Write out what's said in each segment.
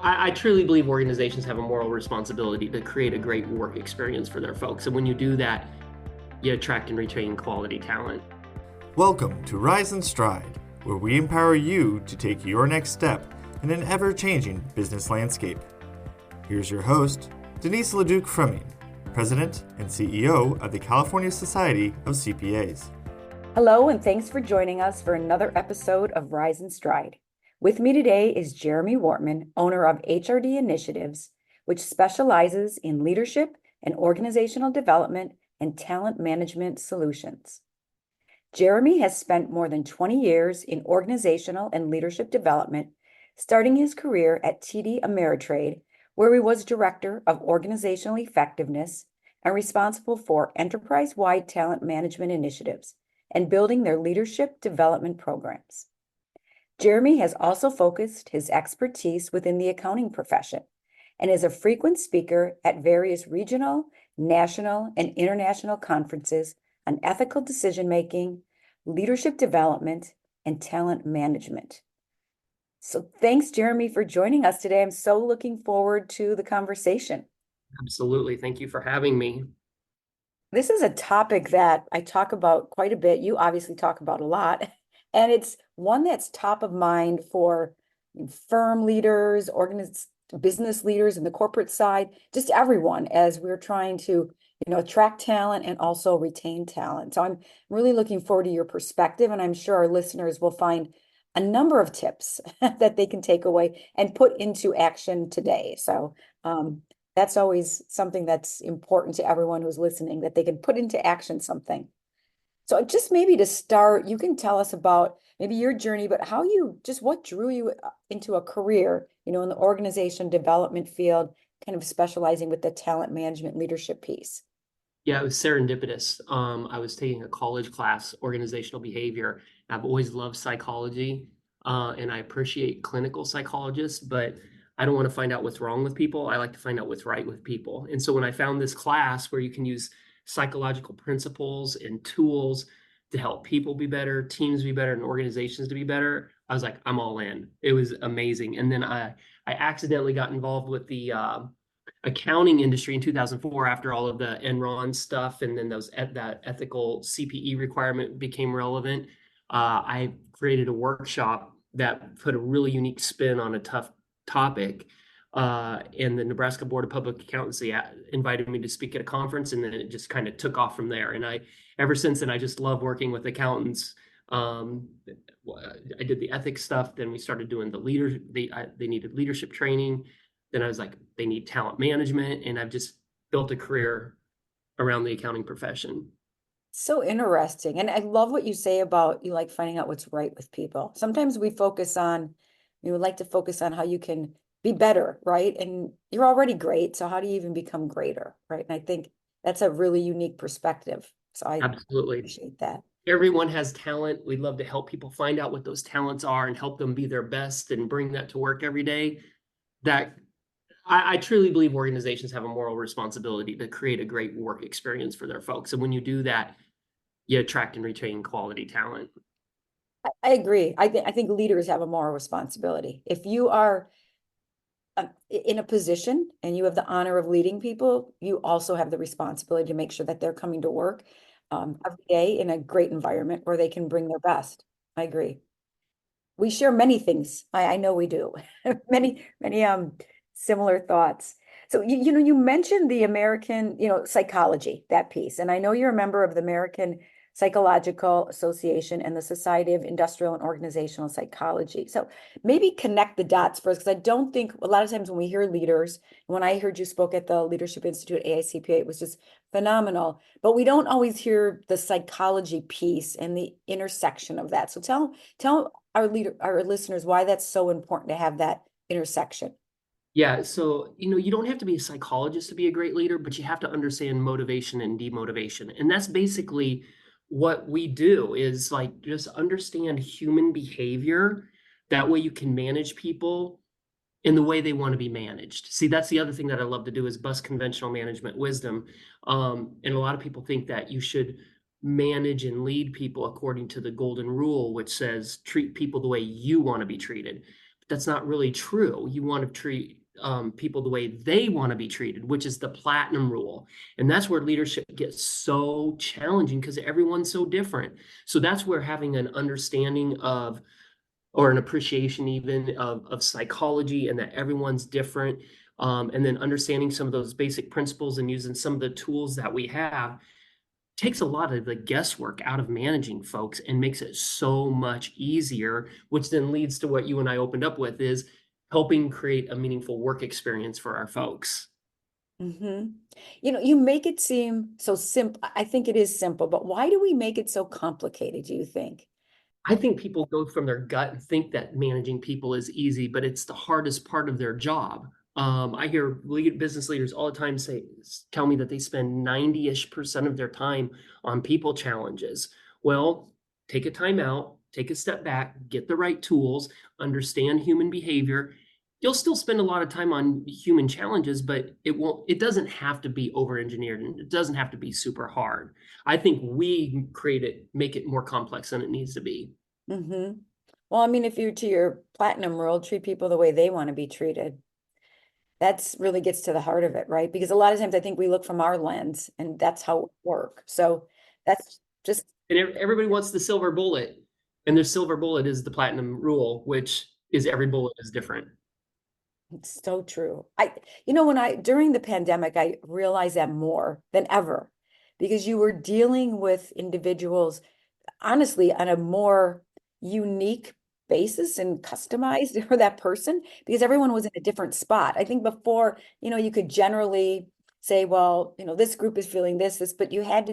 I truly believe organizations have a moral responsibility to create a great work experience for their folks. And when you do that, you attract and retain quality talent. Welcome to Rise and Stride, where we empower you to take your next step in an ever-changing business landscape. Here's your host, Denise LeDuc-Frumming, President and CEO of the California Society of CPAs. Hello, and thanks for joining us for another episode of Rise and Stride. With me today is Jeremy Wortman, owner of HRD Initiatives, which specializes in leadership and organizational development and talent management solutions. Jeremy has spent more than 20 years in organizational and leadership development, starting his career at TD Ameritrade, where he was Director of Organizational Effectiveness and responsible for enterprise-wide talent management initiatives and building their leadership development programs. Jeremy has also focused his expertise within the accounting profession and is a frequent speaker at various regional, national, and international conferences on ethical decision-making, leadership development, and talent management. So thanks, Jeremy, for joining us today. I'm so looking forward to the conversation. Absolutely. Thank you for having me. This is a topic that I talk about quite a bit. You obviously talk about a lot, and it's one that's top of mind for firm leaders, business leaders in the corporate side, just everyone as we're trying to, attract talent and also retain talent. So I'm really looking forward to your perspective, and I'm sure our listeners will find a number of tips that they can take away and put into action today. So that's always something that's important to everyone who's listening, that they can put into action something. So just maybe to start, you can tell us about maybe your journey, but what drew you into a career, in the organization development field, kind of specializing with the talent management leadership piece. Yeah, it was serendipitous. I was taking a college class, organizational behavior. I've always loved psychology, and I appreciate clinical psychologists, but I don't want to find out what's wrong with people. I like to find out what's right with people. And so when I found this class where you can use psychological principles and tools to help people be better, teams be better, and organizations to be better, I was like, I'm all in. It was amazing. And then I accidentally got involved with the accounting industry in 2004 after all of the Enron stuff, and then that ethical CPE requirement became relevant. I created a workshop that put a really unique spin on a tough topic. And the Nebraska Board of Public Accountancy invited me to speak at a conference, and then it just kind of took off from there. And ever since then, I just love working with accountants. I did the ethics stuff. Then we started doing they needed leadership training. Then I was like, they need talent management. And I've just built a career around the accounting profession. So interesting. And I love what you say about you like finding out what's right with people. Sometimes we would like to focus on how you can be better, right? And you're already great. So how do you even become greater, right? And I think that's a really unique perspective. So I Absolutely appreciate that. Everyone has talent. We'd love to help people find out what those talents are and help them be their best and bring that to work every day. I truly believe organizations have a moral responsibility to create a great work experience for their folks. And when you do that, you attract and retain quality talent. I agree. I think leaders have a moral responsibility. If you are in a position and you have the honor of leading people, you also have the responsibility to make sure that they're coming to work every day in a great environment where they can bring their best. I agree. We share many things. I know we do. many similar thoughts. So you mentioned the American psychology, that piece, and I know you're a member of the American Psychological Association and the Society of Industrial and Organizational Psychology. So maybe connect the dots first, because I don't think a lot of times when we hear leaders, when I heard you spoke at the Leadership Institute at AICPA, it was just phenomenal, but we don't always hear the psychology piece and the intersection of that. So tell our listeners why that's so important to have that intersection. Yeah, so you don't have to be a psychologist to be a great leader, but you have to understand motivation and demotivation. And that's basically what we do, is like just understand human behavior. That way you can manage people in the way they want to be managed. See, that's the other thing that I love to do, is bust conventional management wisdom. And a lot of people think that you should manage and lead people according to the golden rule, which says treat people the way you want to be treated. that's not really true. You want to treat people the way they want to be treated, which is the platinum rule. And that's where leadership gets so challenging because everyone's so different. So that's where having an understanding of, or an appreciation even of psychology, and that everyone's different, and then understanding some of those basic principles and using some of the tools that we have takes a lot of the guesswork out of managing folks and makes it so much easier, which then leads to what you and I opened up with, is helping create a meaningful work experience for our folks. Mm-hmm. You make it seem so simple. I think it is simple, but why do we make it so complicated, do you think? I think people go from their gut and think that managing people is easy, but it's the hardest part of their job. I hear business leaders all the time tell me that they spend 90-ish% of their time on people challenges. Well, take a time out, take a step back, get the right tools, understand human behavior. You'll still spend a lot of time on human challenges, but it doesn't have to be over engineered, and it doesn't have to be super hard. I think we make it more complex than it needs to be. Mm-hmm. Well, I mean, if you, to your platinum rule, treat people the way they want to be treated, that's really gets to the heart of it, right? Because a lot of times I think we look from our lens and that's how it works. So that's just And everybody wants the silver bullet, and their silver bullet is the platinum rule, which is every bullet is different. it's so true. During the pandemic, I realized that more than ever because you were dealing with individuals, honestly, on a more unique basis and customized for that person because everyone was in a different spot. I think before, you could generally say, well, this group is feeling this, but you had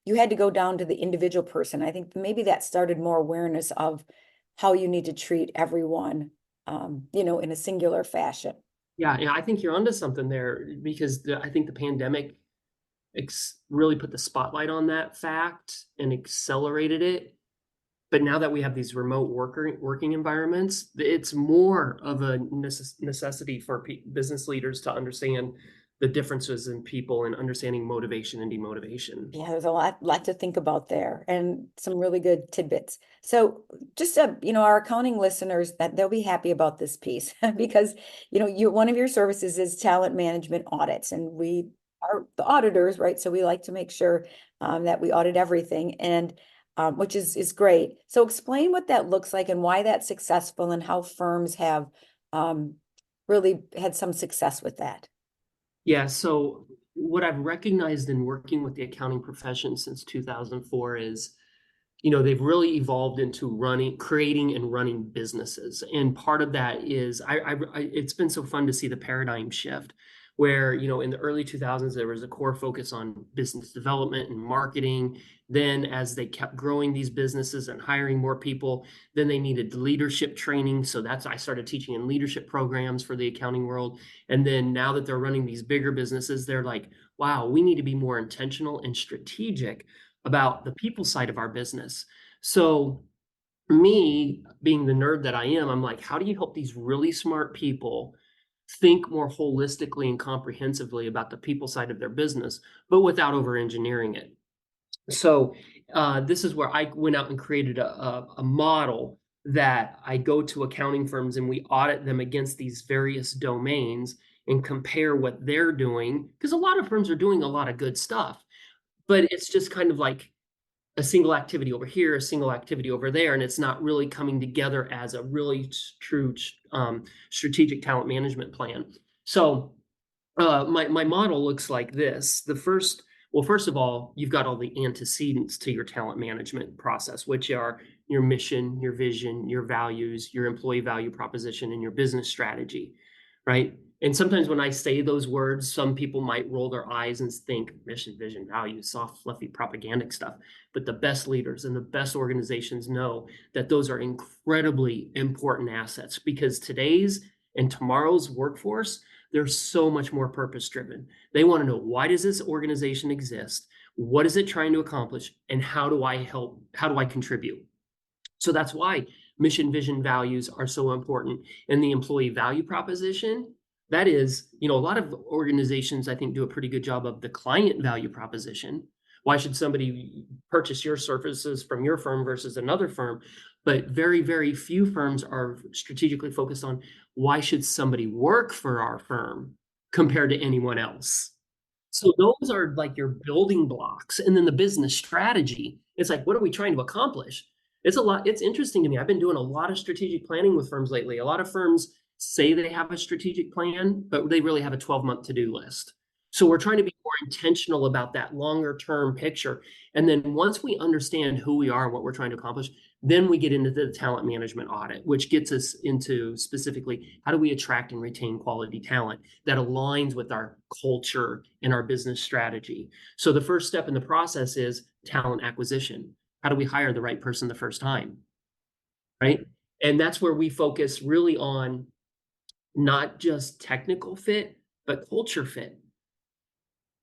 to go down to the individual person. I think maybe that started more awareness of how you need to treat everyone, in a singular fashion. Yeah, I think you're onto something there, because I think the pandemic really put the spotlight on that fact and accelerated it. But now that we have these remote working environments, it's more of a necessity for business leaders to understand the differences in people and understanding motivation and demotivation. Yeah, there's a lot to think about there and some really good tidbits. So just our accounting listeners, that they'll be happy about this piece because one of your services is talent management audits, and we are the auditors, right? So we like to make sure that we audit everything, and which is great. So explain what that looks like and why that's successful and how firms have really had some success with that. Yeah, so what I've recognized in working with the accounting profession since 2004 is, they've really evolved into creating and running businesses. And part of that is, it's been so fun to see the paradigm shift where, in the early 2000s, there was a core focus on business development and marketing. Then as they kept growing these businesses and hiring more people, then they needed leadership training. So I started teaching in leadership programs for the accounting world. And then now that they're running these bigger businesses, they're like, wow, we need to be more intentional and strategic about the people side of our business. So me being the nerd that I am, I'm like, how do you help these really smart people think more holistically and comprehensively about the people side of their business, but without over engineering it? So this is where I went out and created a model that I go to accounting firms and we audit them against these various domains and compare what they're doing, because a lot of firms are doing a lot of good stuff, but it's just kind of like a single activity over here, a single activity over there, and it's not really coming together as a really true strategic talent management plan. So my model looks like this. First of all, you've got all the antecedents to your talent management process, which are your mission, your vision, your values, your employee value proposition, and your business strategy, right? And sometimes when I say those words, some people might roll their eyes and think mission, vision, values, soft, fluffy, propagandic stuff. But the best leaders and the best organizations know that those are incredibly important assets, because today's and tomorrow's workforce, they're so much more purpose driven. They want to know, why does this organization exist? What is it trying to accomplish? And how do I help? How do I contribute? So that's why mission, vision, values are so important. And the employee value proposition, that is, a lot of organizations, I think, do a pretty good job of the client value proposition. Why should somebody purchase your services from your firm versus another firm? but very, very few firms are strategically focused on why should somebody work for our firm compared to anyone else. So those are like your building blocks. And then the business strategy, it's like, what are we trying to accomplish? It's a lot. It's interesting to me. I've been doing a lot of strategic planning with firms lately. A lot of firms say they have a strategic plan, but they really have a 12-month to-do list. So we're trying to be more intentional about that longer term picture. And then once we understand who we are and what we're trying to accomplish, then we get into the talent management audit, which gets us into specifically how do we attract and retain quality talent that aligns with our culture and our business strategy. So the first step in the process is talent acquisition. How do we hire the right person the first time? Right. And that's where we focus really on not just technical fit, but culture fit.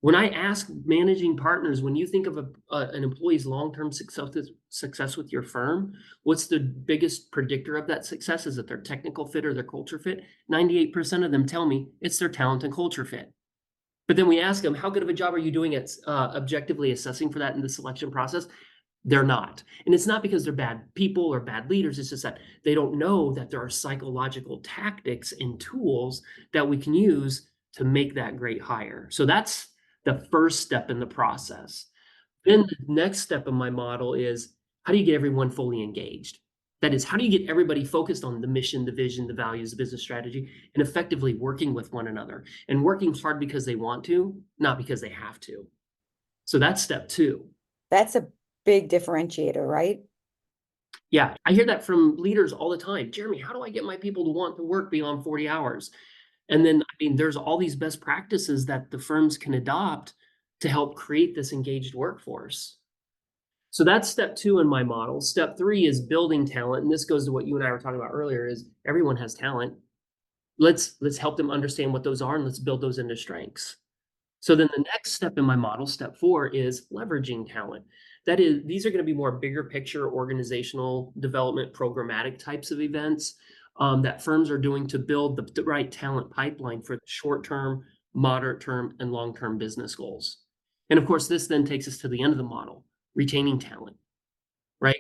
When I ask managing partners, when you think of an employee's long-term success with your firm, what's the biggest predictor of that success? Is it their technical fit or their culture fit? 98% of them tell me it's their talent and culture fit. But then we ask them, how good of a job are you doing at objectively assessing for that in the selection process? They're not. And it's not because they're bad people or bad leaders. It's just that they don't know that there are psychological tactics and tools that we can use to make that great hire. So that's the first step in the process. Then the next step in my model is how do you get everyone fully engaged? That is, how do you get everybody focused on the mission, the vision, the values, the business strategy, and effectively working with one another and working hard because they want to, not because they have to. So that's step 2. That's a big differentiator, right? Yeah, I hear that from leaders all the time. Jeremy, how do I get my people to want to work beyond 40 hours? And then, I mean, there's all these best practices that the firms can adopt to help create this engaged workforce. So that's step 2 in my model. Step 3 is building talent. And this goes to what you and I were talking about earlier is everyone has talent. Let's help them understand what those are and let's build those into strengths. So then the next step in my model, step 4, is leveraging talent. That is, these are going to be more bigger picture organizational development, programmatic types of events that firms are doing to build the right talent pipeline for the short term, moderate term, and long term business goals. And of course, this then takes us to the end of the model, retaining talent, right?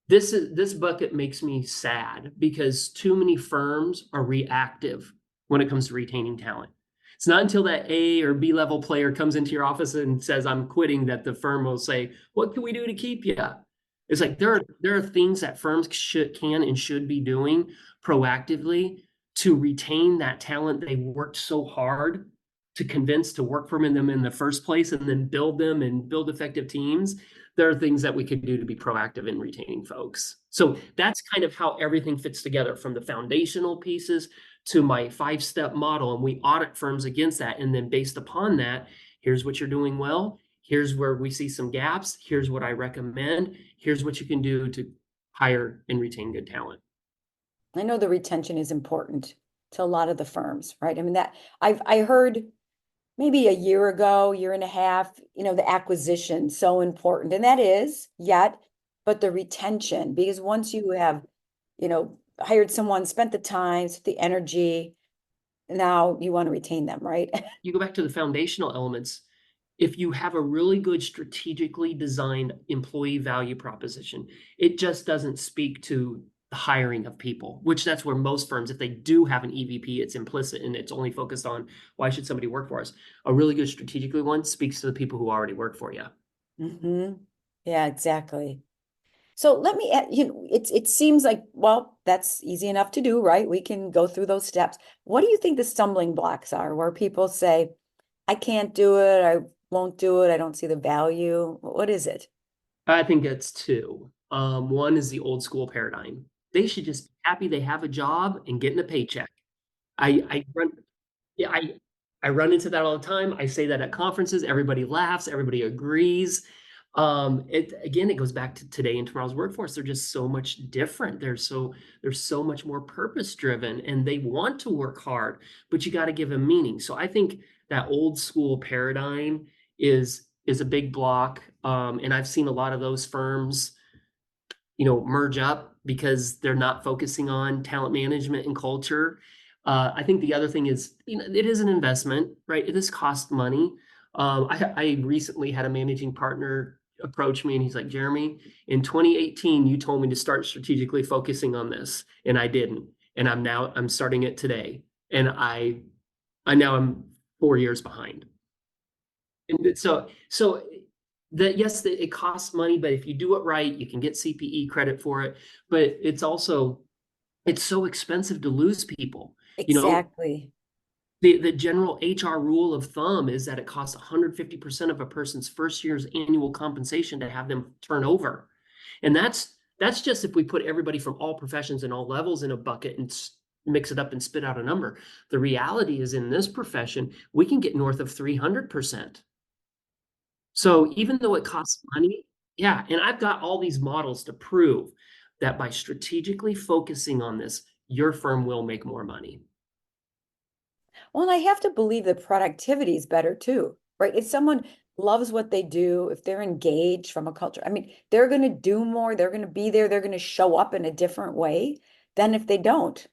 This bucket makes me sad because too many firms are reactive when it comes to retaining talent. It's not until that A or B level player comes into your office and says, I'm quitting, that the firm will say, what can we do to keep you? It's like there are things that firms can and should be doing proactively to retain that talent they worked so hard to convince to work for them in the first place and then build them and build effective teams. There are things that we could do to be proactive in retaining folks. So that's kind of how everything fits together, from the foundational pieces to my 5-step model. And we audit firms against that. And then based upon that, here's what you're doing well. Here's where we see some gaps. Here's what I recommend. Here's what you can do to hire and retain good talent. I know the retention is important to a lot of the firms, right? I mean, that I heard maybe a year ago, year and a half, the acquisition so important. And that is yet, but the retention, because once you have, hired someone, spent the time, the energy, now you want to retain them, right? You go back to the foundational elements. If you have a really good strategically designed employee value proposition, it just doesn't speak to the hiring of people, which that's where most firms, if they do have an EVP, it's implicit and it's only focused on why should somebody work for us. A really good strategically one speaks to the people who already work for you. Mm-hmm. Yeah, exactly. So let me, it seems like, well, that's easy enough to do, right? We can go through those steps. What do you think the stumbling blocks are where people say, I can't do it, I won't do it, I don't see the value? What is it? I think it's 2. One is the old school paradigm. They should just be happy they have a job and getting a paycheck. I run into that all the time. I say that at conferences. Everybody laughs. Everybody agrees. It goes back to today and tomorrow's workforce. They're just so much different. They're so much more purpose driven, and they want to work hard, but you got to give them meaning. So I think that old school paradigm is a big block. And I've seen a lot of those firms, merge up because they're not focusing on talent management and culture. I think the other thing is, it is an investment, right? It does cost money. I recently had a managing partner approached me and he's like, Jeremy, in 2018, you told me to start strategically focusing on this, and I didn't. And I'm starting it today. And I'm 4 years behind. And so that, yes, it costs money, but if you do it right, you can get CPE credit for it. But it's so expensive to lose people. You know, Exactly. the general HR rule of thumb is that it costs 150% of a person's first year's annual compensation to have them turn over. And that's just if we put everybody from all professions and all levels in a bucket and mix it up and spit out a number. The reality is, in this profession, we can get north of 300%. So even though it costs money, yeah, and I've got all these models to prove that by strategically focusing on this, your firm will make more money. Well, and I have to believe that productivity is better too, right? If someone loves what they do, if they're engaged from a culture, I mean, they're going to do more, they're going to be there, they're going to show up in a different way than if they don't.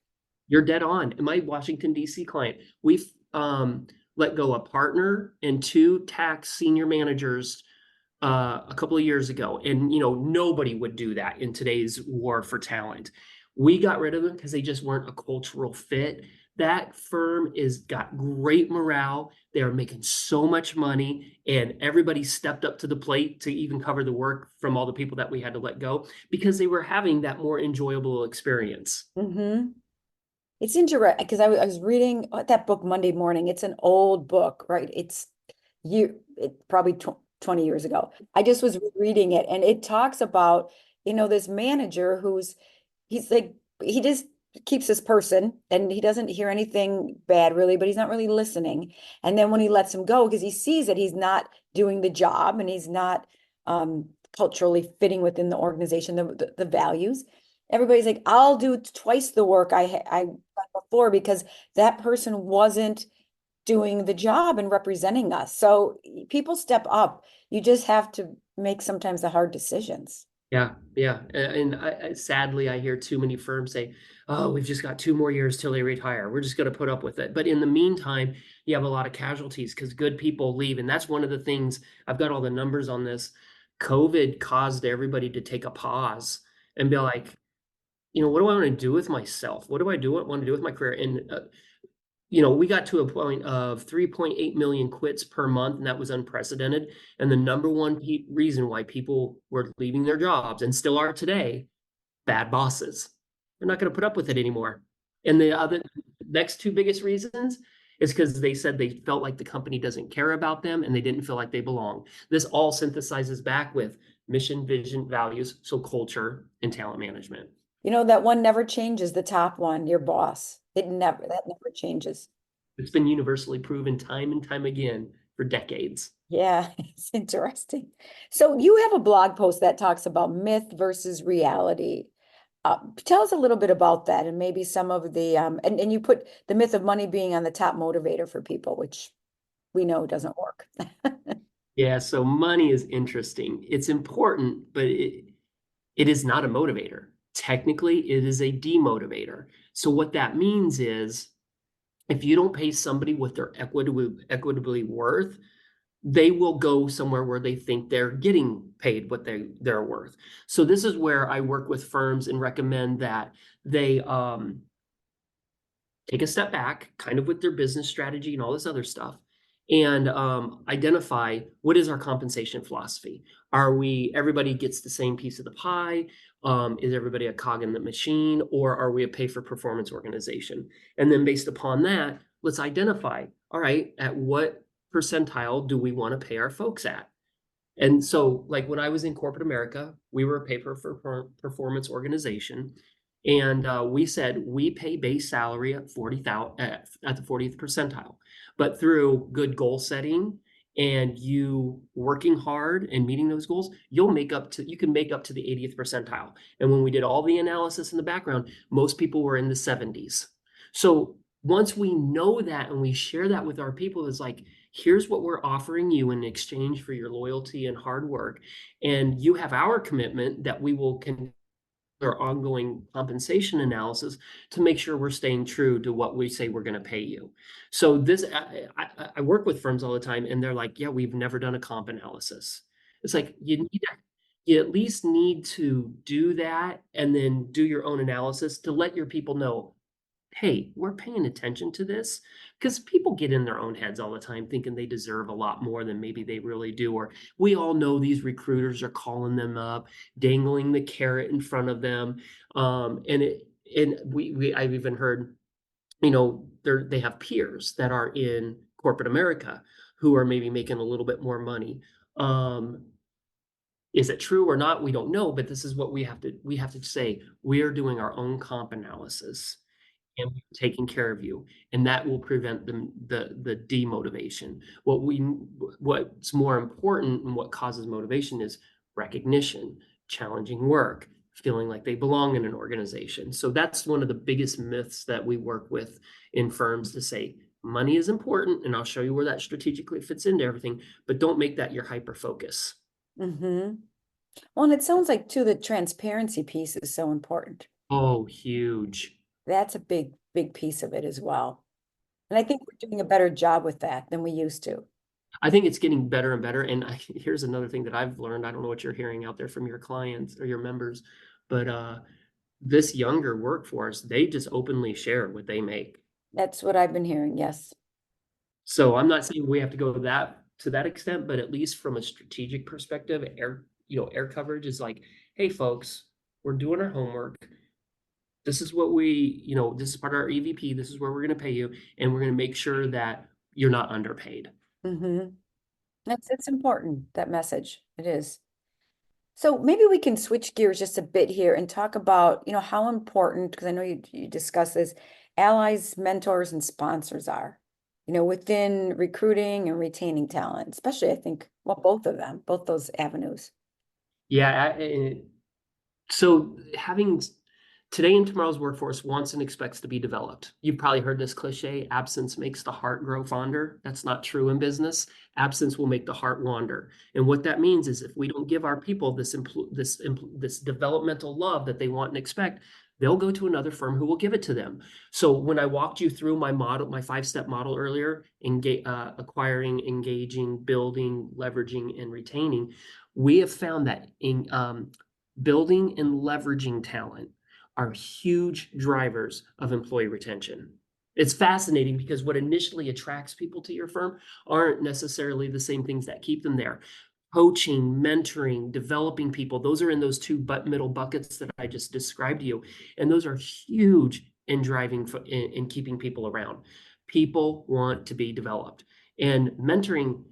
You're dead on. In my Washington, D.C. client, we've let go a partner and 2 tax senior managers a couple of years ago. And, nobody would do that in today's war for talent. We got rid of them because they just weren't a cultural fit. That firm is got great morale. They're making so much money, and everybody stepped up to the plate to even cover the work from all the people that we had to let go because they were having that more enjoyable experience. Mm-hmm. It's interesting because I was reading that book Monday morning. It's an old book, right? It's probably 20 years ago. I just was reading it, and it talks about, this manager he's like, he just keeps this person and he doesn't hear anything bad really, but he's not really listening. And then when he lets him go, because he sees that he's not doing the job and he's not culturally fitting within the organization, the values, everybody's like, I'll do twice the work I done before because that person wasn't doing the job and representing us. So people step up. You just have to make sometimes the hard decisions. Yeah, yeah. And sadly, I hear too many firms say, oh, we've just got 2 more years till they retire. We're just going to put up with it. But in the meantime, you have a lot of casualties because good people leave. And that's one of the things, I've got all the numbers on this. COVID caused everybody to take a pause and be like, what do I want to do with myself? What do I want to do with my career? And we got to a point of 3.8 million quits per month, and that was unprecedented. And the number one reason why people were leaving their jobs, and still are today, bad bosses. They're not going to put up with it anymore. And the next 2 biggest reasons is because they said they felt like the company doesn't care about them and they didn't feel like they belong. This all synthesizes back with mission, vision, values, so culture and talent management. That one never changes, the top one, your boss. That never changes. It's been universally proven time and time again for decades. Yeah, it's interesting. So you have a blog post that talks about myth versus reality. Tell us a little bit about that and maybe some of the, and you put the myth of money being on the top motivator for people, which we know doesn't work. Yeah, so money is interesting. It's important, but it is not a motivator. Technically, it is a demotivator. So what that means is if you don't pay somebody what they're equitably worth, they will go somewhere where they think they're getting paid what they're worth. So this is where I work with firms and recommend that they take a step back, kind of with their business strategy and all this other stuff, and identify what is our compensation philosophy. Everybody gets the same piece of the pie? Is everybody a cog in the machine, or are we a pay for performance organization? And then based upon that, let's identify, all right, at what percentile do we want to pay our folks at? And so like when I was in corporate America, we were a pay for performance organization. And we said we pay base salary at 40,000 at the 40th percentile, but through good goal setting and you working hard and meeting those goals, you can make up to the 80th percentile. And when we did all the analysis in the background, most people were in the 70s. So once we know that and we share that with our people, it's like, here's what we're offering you in exchange for your loyalty and hard work. And you have our commitment that we will our ongoing compensation analysis to make sure we're staying true to what we say we're going to pay you. So I work with firms all the time and they're like, yeah, we've never done a comp analysis. It's like you at least need to do that and then do your own analysis to let your people know, hey, we're paying attention to this, because people get in their own heads all the time thinking they deserve a lot more than maybe they really do. Or we all know these recruiters are calling them up, dangling the carrot in front of them. And I've even heard, they have peers that are in corporate America who are maybe making a little bit more money. Is it true or not? We don't know, but this is what we have to say. We're doing our own comp analysis and we're taking care of you, and that will prevent the demotivation. What's more important and what causes motivation is recognition, challenging work, feeling like they belong in an organization. So that's one of the biggest myths that we work with in firms, to say money is important, and I'll show you where that strategically fits into everything, but don't make that your hyper focus. Mm-hmm. Well, and it sounds like too, the transparency piece is so important. Oh, huge. That's a big, big piece of it as well. And I think we're doing a better job with that than we used to. I think it's getting better and better. And here's another thing that I've learned. I don't know what you're hearing out there from your clients or your members, but this younger workforce, they just openly share what they make. That's what I've been hearing, yes. So I'm not saying we have to go to that extent, but at least from a strategic perspective, air coverage is like, hey folks, we're doing our homework. This is what this is part of our EVP. This is where we're going to pay you, and we're going to make sure that you're not underpaid. Mm-hmm. It's important, that message. It is. So maybe we can switch gears just a bit here and talk about, how important, because I know you discuss this, allies, mentors, and sponsors are, within recruiting and retaining talent, especially I think, well, both of them, both those avenues. Yeah. So having today and tomorrow's workforce wants and expects to be developed. You've probably heard this cliche, absence makes the heart grow fonder. That's not true in business. Absence will make the heart wander. And what that means is if we don't give our people this developmental love that they want and expect, they'll go to another firm who will give it to them. So when I walked you through my model, my 5-step model earlier, acquiring, engaging, building, leveraging, and retaining, we have found that in building and leveraging talent are huge drivers of employee retention. It's fascinating because what initially attracts people to your firm aren't necessarily the same things that keep them there. Coaching, mentoring, developing people, those are in those two middle buckets that I just described to you. And those are huge in driving in keeping people around. People want to be developed. And mentoring,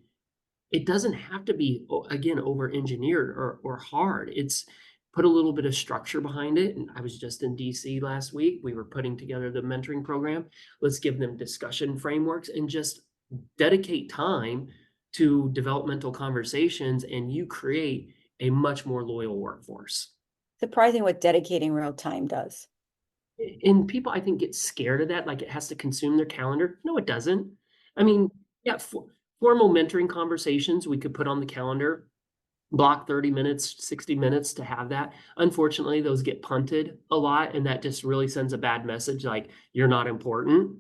it doesn't have to be, again, over-engineered or hard. It's put a little bit of structure behind it. And I was just in DC last week. We were putting together the mentoring program. Let's give them discussion frameworks and just dedicate time to developmental conversations, and you create a much more loyal workforce. Surprising what dedicating real time does. And people, I think, get scared of that, like it has to consume their calendar. No, it doesn't. I mean, yeah, formal mentoring conversations we could put on the calendar, block 30 minutes, 60 minutes to have that. Unfortunately, those get punted a lot, and that just really sends a bad message, like you're not important.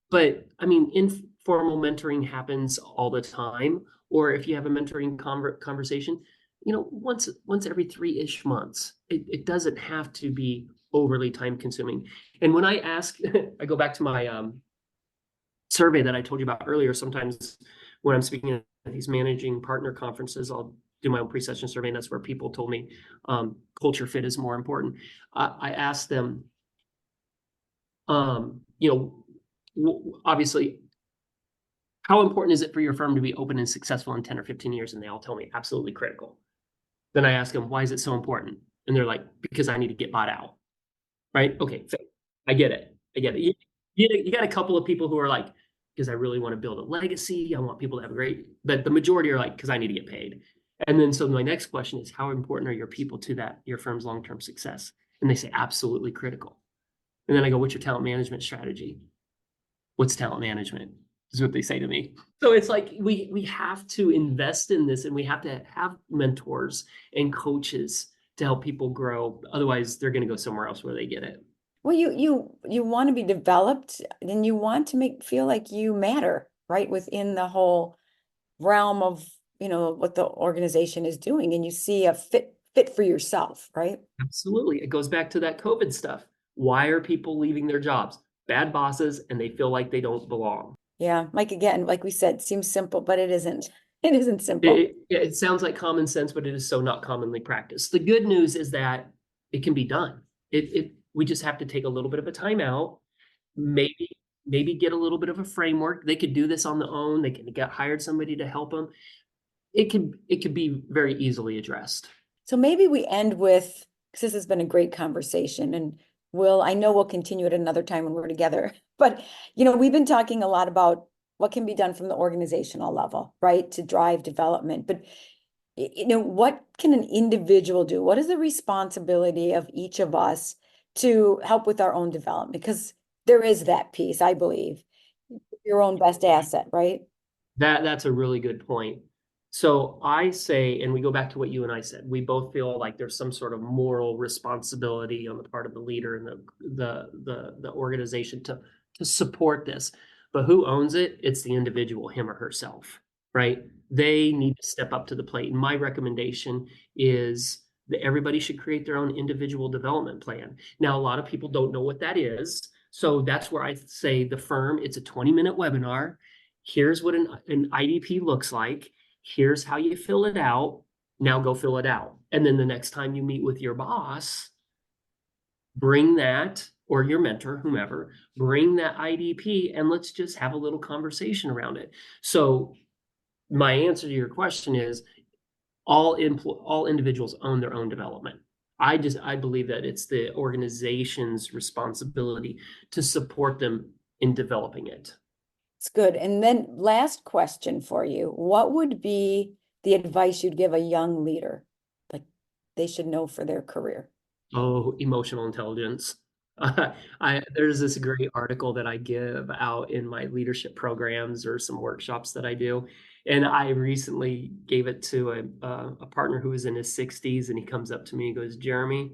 But I mean, informal mentoring happens all the time. Or if you have a mentoring conversation, once every 3-ish months. It doesn't have to be overly time consuming. And when I ask, I go back to my survey that I told you about earlier. Sometimes when I'm speaking at these managing partner conferences, I'll do my own pre-session survey, and that's where people told me culture fit is more important. I asked them, obviously, how important is it for your firm to be open and successful in 10 or 15 years? And they all tell me absolutely critical. Then I ask them, why is it so important? And they're like, because I need to get bought out. Right? Okay, I get it. You got a couple of people who are like, because I really want to build a legacy. I want people to have but the majority are like, because I need to get paid. And then so my next question is, how important are your people to your firm's long-term success? And they say, absolutely critical. And then I go, what's your talent management strategy? What's talent management? Is what they say to me. So it's like we have to invest in this, and we have to have mentors and coaches to help people grow. Otherwise, they're going to go somewhere else where they get it. Well, you want to be developed, and you want to feel like you matter, right? Within the whole realm of, what the organization is doing, and you see a fit for yourself, right? Absolutely. It goes back to that COVID stuff. Why are people leaving their jobs? Bad bosses, and they feel like they don't belong. Yeah, Mike, again, like we said, seems simple, but it isn't. It isn't simple. It sounds like common sense, but it is so not commonly practiced. The good news is that it can be done. We just have to take a little bit of a time out, maybe get a little bit of a framework. They could do this on their own. They can hired somebody to help them. It could be very easily addressed. So maybe we end with, because this has been a great conversation, and I know we'll continue at another time when we're together, but we've been talking a lot about what can be done from the organizational level, right, to drive development. But what can an individual do? What is the responsibility of each of us to help with our own development? Because there is that piece, I believe, your own best asset, right? That's a really good point. So I say, and we go back to what you and I said, we both feel like there's some sort of moral responsibility on the part of the leader and the organization to support this. But who owns it? It's the individual, him or herself, right? They need to step up to the plate. And my recommendation is that everybody should create their own individual development plan. Now, a lot of people don't know what that is. So that's where I say the firm, it's a 20-minute webinar. Here's what an IDP looks like. Here's how you fill it out. Now go fill it out. And then the next time you meet with your boss, bring that, or your mentor, whomever, bring that IDP and let's just have a little conversation around it. So my answer to your question is all individuals own their own development. I believe that it's the organization's responsibility to support them in developing it. It's good. And then last question for you. What would be the advice you'd give a young leader, like they should know for their career? Oh, emotional intelligence. There's this great article that I give out in my leadership programs or some workshops that I do. And I recently gave it to a partner who was in his 60s, and he comes up to me and goes, Jeremy,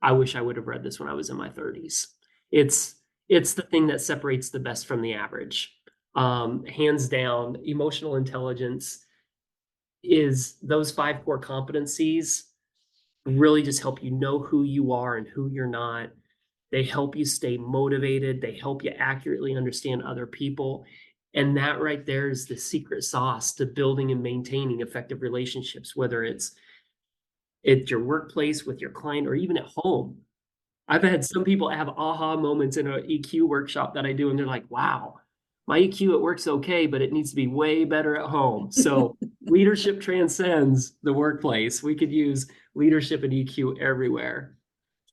I wish I would have read this when I was in my 30s. It's the thing that separates the best from the average. Hands down, emotional intelligence is those 5 core competencies really just help you know who you are and who you're not. They help you stay motivated. They help you accurately understand other people. And that right there is the secret sauce to building and maintaining effective relationships, whether it's at your workplace with your client or even at home. I've had some people have aha moments in an EQ workshop that I do, and they're like, wow, my EQ at work's okay, but it needs to be way better at home. So leadership transcends the workplace. We could use leadership and EQ everywhere.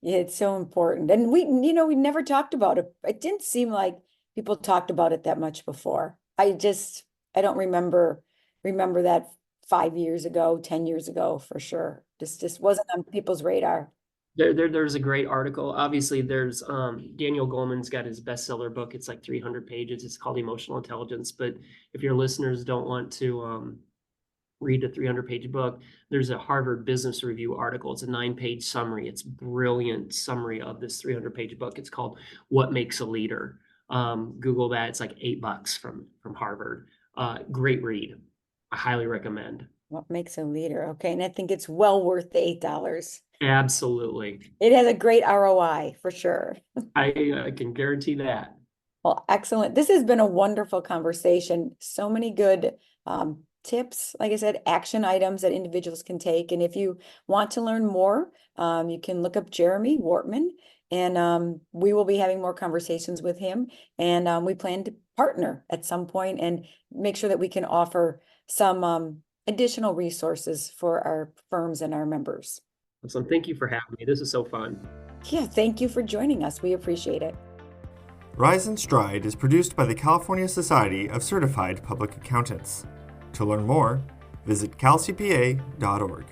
Yeah, it's so important. And we never talked about it. It didn't seem like people talked about it that much before. I don't remember that 5 years ago, 10 years ago, for sure. Just wasn't on people's radar. There's a great article. Obviously, there's Daniel Goleman's got his bestseller book. It's like 300 pages. It's called Emotional Intelligence. But if your listeners don't want to read a 300-page book, there's a Harvard Business Review article. It's a 9-page summary. It's a brilliant summary of this 300-page book. It's called What Makes a Leader. Google that. It's like $8 from Harvard. Great read. I highly recommend. What makes a leader? Okay, and I think it's well worth the $8. Absolutely. It has a great ROI for sure. I can guarantee that. Well, excellent. This has been a wonderful conversation. So many good tips, like I said, action items that individuals can take. And if you want to learn more, you can look up Jeremy Wortman, and we will be having more conversations with him. And we plan to partner at some point and make sure that we can offer some additional resources for our firms and our members. So thank you for having me. This is so fun. Yeah, thank you for joining us. We appreciate it. Rise and Stride is produced by the California Society of Certified Public Accountants. To learn more, visit calcpa.org.